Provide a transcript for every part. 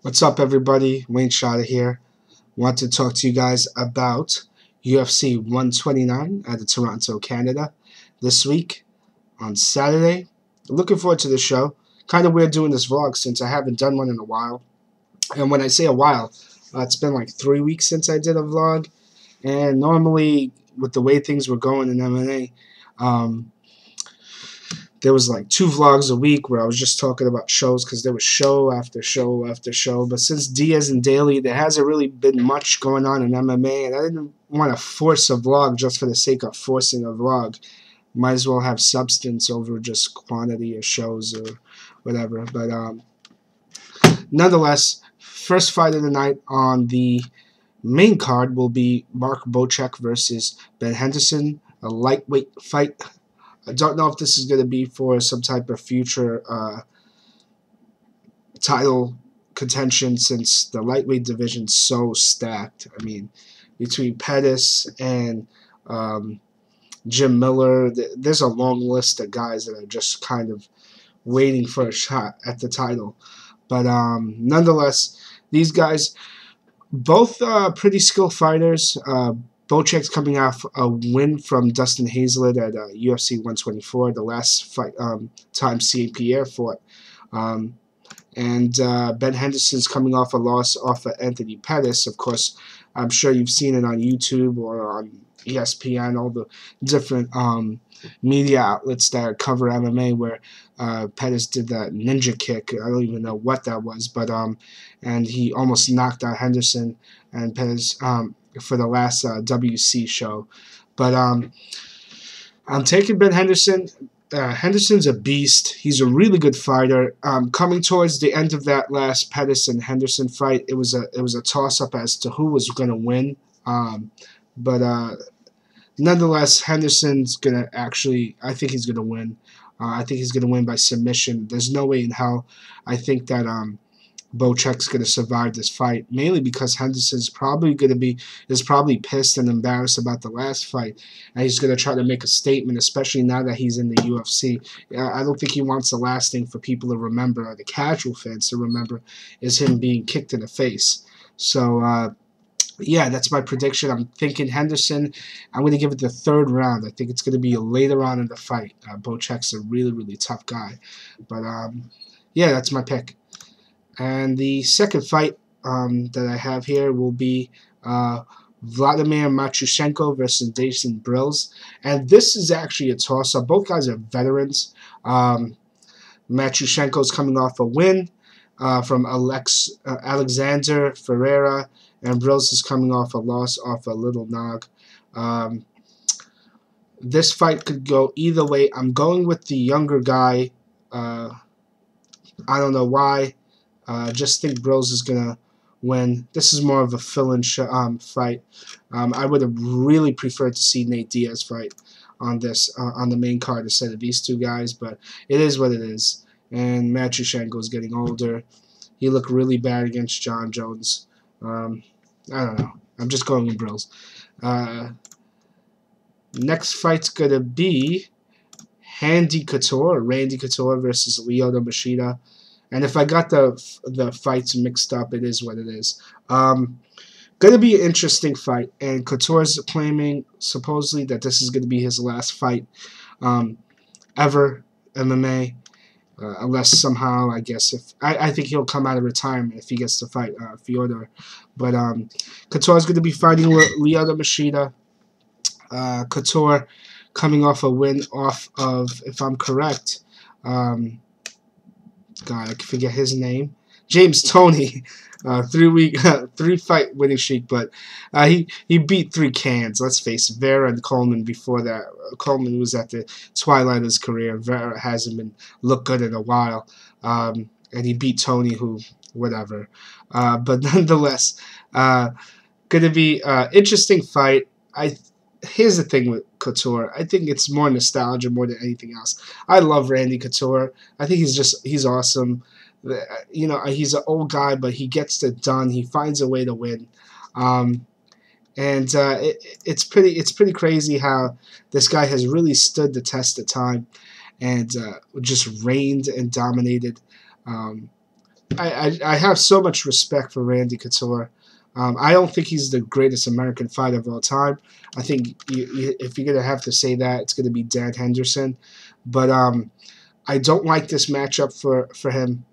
What's up, everybody? Wayne Shada here. Want to talk to you guys about UFC 129 out of Toronto, Canada, this week on Saturday. Looking forward to the show. Kind of weird doing this vlog since I haven't done one in a while. And when I say a while, it's been like 3 weeks since I did a vlog. And normally, with the way things were going in MMA, there was like 2 vlogs a week where I was just talking about shows because there was show after show after show. But since Diaz and Daly, there hasn't really been much going on in MMA, and I didn't want to force a vlog just for the sake of forcing a vlog. Might as well have substance over just quantity of shows or whatever. But nonetheless, first fight of the night on the main card will be Mark Bocek versus Ben Henderson, a lightweight fight. I don't know if this is going to be for some type of future title contention since the lightweight division's so stacked. I mean, between Pettis and Jim Miller, there's a long list of guys that are just kind of waiting for a shot at the title. But nonetheless, these guys, both pretty skilled fighters. Bocek's coming off a win from Dustin Hazlett at UFC 124, the last fight time St. Pierre fought. And Ben Henderson's coming off a loss off of Anthony Pettis. Of course, I'm sure you've seen it on YouTube or on ESPN, all the different media outlets that cover MMA, where Pettis did that ninja kick. I don't even know what that was, but and he almost knocked out Henderson and Pettis for the last WC show. But I'm taking Ben Henderson. Henderson's a beast. He's a really good fighter. Coming towards the end of that last Pettis and Henderson fight, it was a toss-up as to who was going to win. But nonetheless, Henderson's going to I think he's going to win. I think he's going to win by submission. There's no way in hell I think that Bocek's going to survive this fight, mainly because Henderson's probably pissed and embarrassed about the last fight, and he's going to try to make a statement, especially now that he's in the UFC. I don't think he wants the last thing for people to remember, or the casual fans to remember, is him being kicked in the face. So, yeah, that's my prediction. I'm thinking Henderson. I'm going to give it the 3rd round. I think it's going to be later on in the fight. Bocek's a really, really tough guy. But, yeah, that's my pick. And the second fight that I have here will be Vladimir Matyushenko versus Jason Brills. And this is actually a toss-up. Both guys are veterans. Matyushenko's coming off a win from Alexander Ferreira, and Brills is coming off a loss off a Little Nog. This fight could go either way. I'm going with the younger guy. I don't know why. Just think Brills is going to win. This is more of a fill-in fight. I would have really preferred to see Nate Diaz fight on this on the main card instead of these 2 guys, but it is what it is. And Matyushenko is getting older. He looked really bad against John Jones. I don't know. I'm just going with Brills. Next fight's going to be Randy Couture versus Lyoto Machida. And if I got the fights mixed up, it is what it is. Going to be an interesting fight. And Couture's claiming, supposedly, that this is going to be his last fight ever, MMA. Unless somehow, I guess, I think he'll come out of retirement if he gets to fight Fyodor. But Couture's going to be fighting Lyoto Machida. Couture coming off a win off of, if I'm correct, God, I can forget his name. James Toney, 3-fight winning streak, but he beat 3 cans. Let's face it, Vera and Coleman before that. Coleman was at the twilight of his career. Vera hasn't looked good in a while, and he beat Toney, who whatever. But nonetheless, gonna be interesting fight. Here's the thing with Couture. I think it's more nostalgia more than anything else. I love Randy Couture. I think he's awesome. You know, he's an old guy, but he gets it done. He finds a way to win. And it's pretty crazy how this guy has really stood the test of time and just reigned and dominated I have so much respect for Randy Couture. I don't think he's the greatest American fighter of all time. I think if you're going to have to say that, it's going to be Dan Henderson. But I don't like this matchup for him.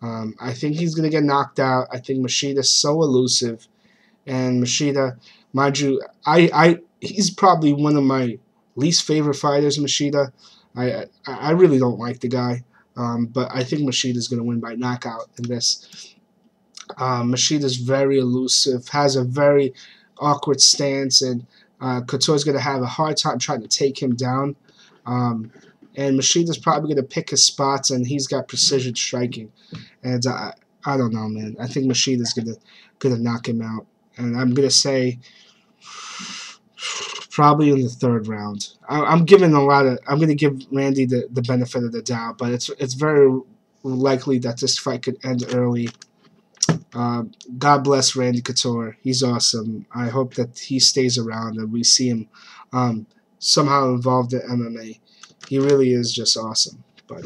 I think he's going to get knocked out. I think Mashida's so elusive. And Machida, mind you, he's probably one of my least favorite fighters, Machida. I really don't like the guy. But I think Machida's going to win by knockout in this. Machida's very elusive, has a very awkward stance, and Couture's going to have a hard time trying to take him down. And Machida's probably going to pick his spots, and he's got precision striking. And I don't know, man. I think Machida's gonna knock him out, and I'm gonna say probably in the third round. I'm gonna give Randy the benefit of the doubt, but it's very likely that this fight could end early. God bless Randy Couture. He's awesome. I hope that he stays around and we see him somehow involved in MMA. He really is just awesome. But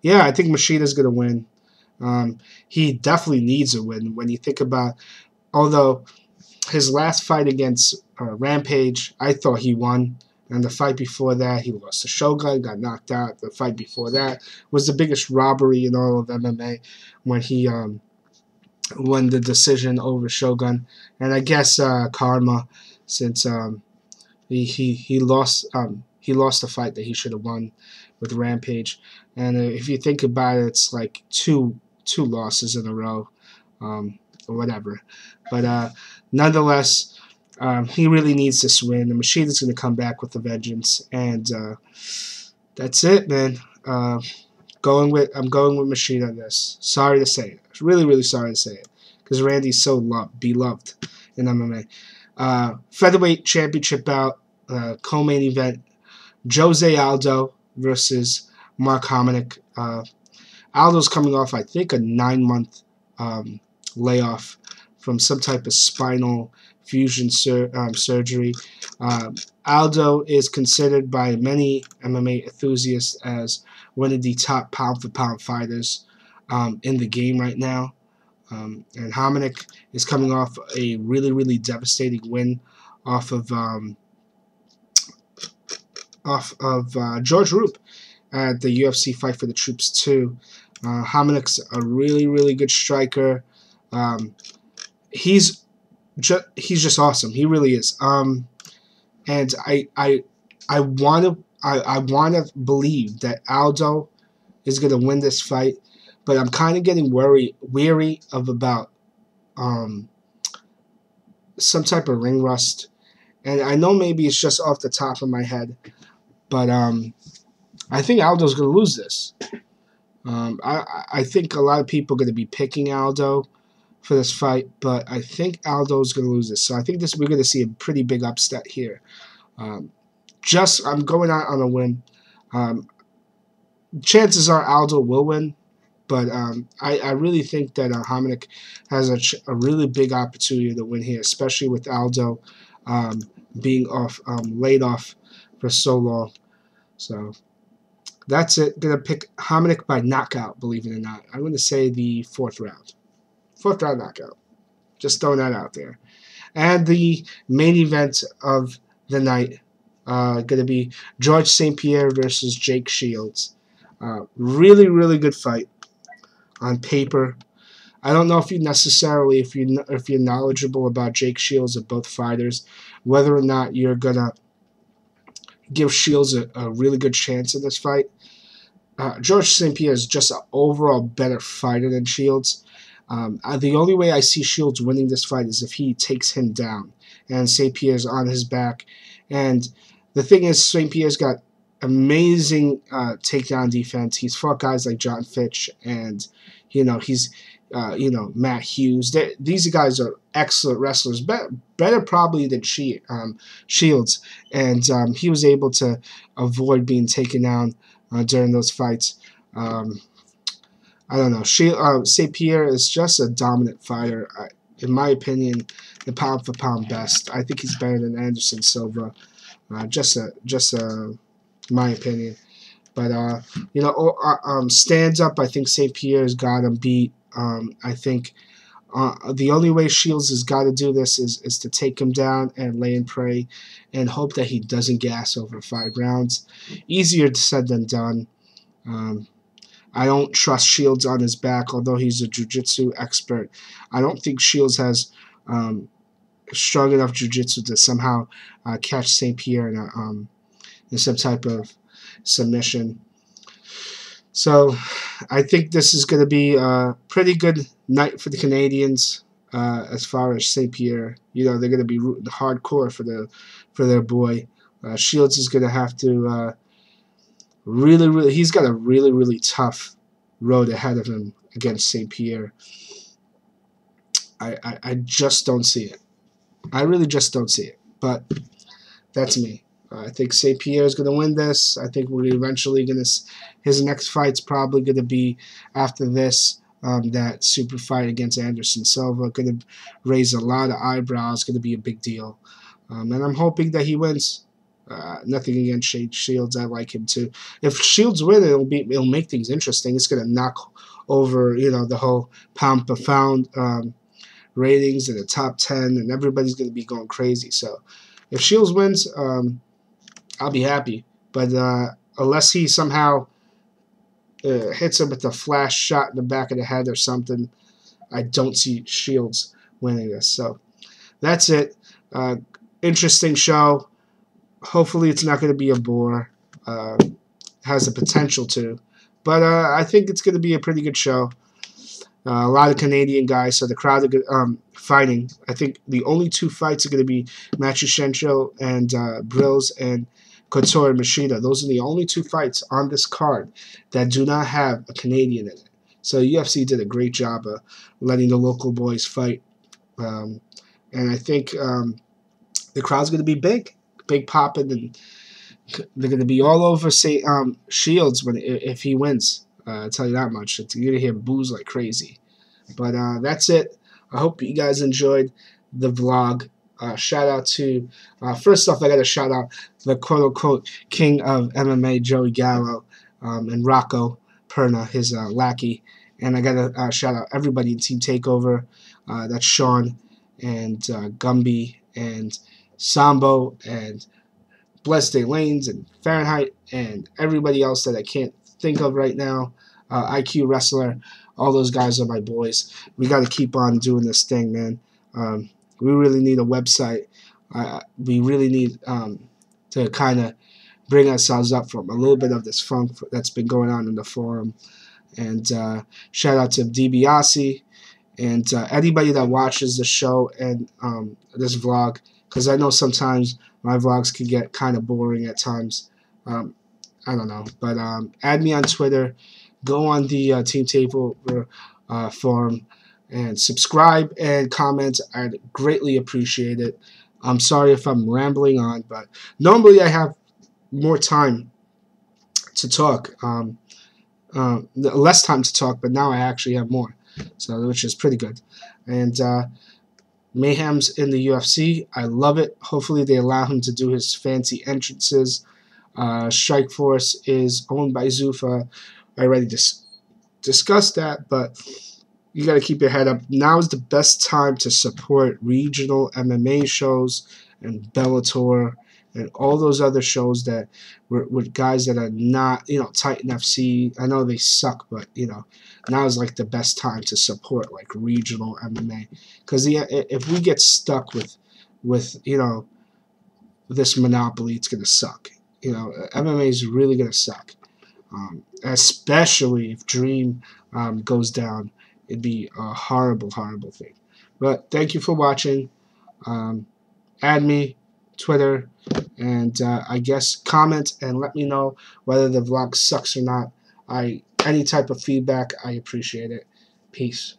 yeah, I think Machida's gonna win. He definitely needs a win when you think about, although his last fight against Rampage, I thought he won. And the fight before that, he lost to Shogun, got knocked out. The fight before that was the biggest robbery in all of MMA when he won the decision over Shogun. And I guess karma, since he lost the fight that he should have won with Rampage. And if you think about it, it's like two losses in a row, or whatever. But nonetheless, he really needs this win. The Machida's going to come back with a vengeance, and that's it, man. I'm going with Machida on this. Sorry to say it. Really, really sorry to say it, because Randy's so beloved in MMA. Featherweight championship bout, co-main event: Jose Aldo versus Mark Hominick. Aldo's coming off, I think, a 9-month layoff from some type of spinal fusion surgery. Aldo is considered by many MMA enthusiasts as one of the top pound-for-pound fighters in the game right now. And Hominick is coming off a really, really devastating win off of George Roop at the UFC Fight for the Troops 2. Hominick's a really, really good striker. He's just awesome. He really is. And I want to believe that Aldo is going to win this fight, but I'm kind of getting weary of about some type of ring rust. And I know maybe it's just off the top of my head, but I think Aldo's going to lose this. I think a lot of people are going to be picking Aldo for this fight, but I think Aldo's going to lose this. So I think we're going to see a pretty big upset here. I'm going out on a win. Chances are Aldo will win, but I really think that Hominick has a really big opportunity to win here, especially with Aldo being laid off for so long. So that's it. Gonna pick Hominick by knockout, believe it or not. I'm gonna say the fourth round. Fourth round knockout. Just throwing that out there. And the main event of the night, gonna be George St. Pierre versus Jake Shields. Really, really good fight on paper. I don't know if you're knowledgeable about Jake Shields or both fighters, whether or not you're gonna give Shields a really good chance in this fight. George St. Pierre is just an overall better fighter than Shields. The only way I see Shields winning this fight is if he takes him down and St. Pierre's on his back. And the thing is, St. Pierre's got amazing takedown defense. He's fought guys like John Fitch and Matt Hughes. These guys are excellent wrestlers, better probably than Shields. And he was able to avoid being taken down during those fights. I don't know. St. Pierre is just a dominant fighter. In my opinion, the pound-for-pound best. I think he's better than Anderson Silva. Just my opinion. But stands up, I think St. Pierre's got him beat. I think the only way Shields has got to do this is to take him down and lay and pray and hope that he doesn't gas over 5 rounds. Easier said than done. I don't trust Shields on his back, although he's a jiu-jitsu expert. I don't think Shields has strong enough jiu-jitsu to somehow catch St. Pierre in some type of submission. So I think this is going to be a pretty good night for the Canadians as far as St. Pierre. You know, they're going to be rooting hardcore for their boy. Shields is going to have to really, he's got a really tough road ahead of him against St. Pierre. I just don't see it. I really just don't see it. But that's me. I think St. Pierre is going to win this. I think we're eventually going to. His next fight's probably going to be after this. That super fight against Anderson Silva, going to raise a lot of eyebrows. Going to be a big deal, and I'm hoping that he wins. Nothing against Shields. I like him too. If Shields wins, it'll make things interesting. It's going to knock over the whole pound per pound ratings in the top 10, and everybody's going to be going crazy. So if Shields wins, I'll be happy. But unless he somehow hits him with a flash shot in the back of the head or something, I don't see Shields winning this. So that's it. Interesting show. Hopefully it's not going to be a bore. Has the potential to. But I think it's going to be a pretty good show. A lot of Canadian guys, so the crowd are fighting. I think the only 2 fights are going to be Machuchenko and Brills and Couture and Machida. Those are the only 2 fights on this card that do not have a Canadian in it. So UFC did a great job of letting the local boys fight. And I think the crowd's going to be big popping, and they're going to be all over Shields if he wins. I'll tell you that much. You're going to hear boos like crazy. But that's it. I hope you guys enjoyed the vlog. Shout out to, first off, I got to shout out the quote-unquote king of MMA, Joey Gallo, and Rocco Perna, his lackey. And I got to shout out everybody in Team Takeover. That's Sean and Gumby and Sambo and Blessed Day Lanes and Fahrenheit and everybody else that I can't think of right now. IQ Wrestler, all those guys are my boys. We got to keep on doing this thing, man. We really need a website. We really need to kind of bring ourselves up from a little bit of this funk that's been going on in the forum. And shout out to DiBiase and anybody that watches the show and this vlog, because I know sometimes my vlogs can get kind of boring at times. I don't know. But add me on Twitter. Go on the Team Takeover forum and subscribe and comment. I'd greatly appreciate it. I'm sorry if I'm rambling on, but normally I have more time to talk. Less time to talk, but now I actually have more, so which is pretty good. And Mayhem's in the UFC. I love it. Hopefully they allow him to do his fancy entrances. Strikeforce is owned by Zuffa. I already discussed that, but you got to keep your head up. Now is the best time to support regional MMA shows and Bellator and all those other shows that with guys that are not, Titan FC. I know they suck, but, now is like the best time to support like regional MMA. Because if we get stuck with this monopoly, it's going to suck. MMA is really going to suck. Especially if Dream goes down. It'd be a horrible thing. But thank you for watching. Add me, Twitter, and I guess comment and let me know whether the vlog sucks or not. Any type of feedback, I appreciate it. Peace.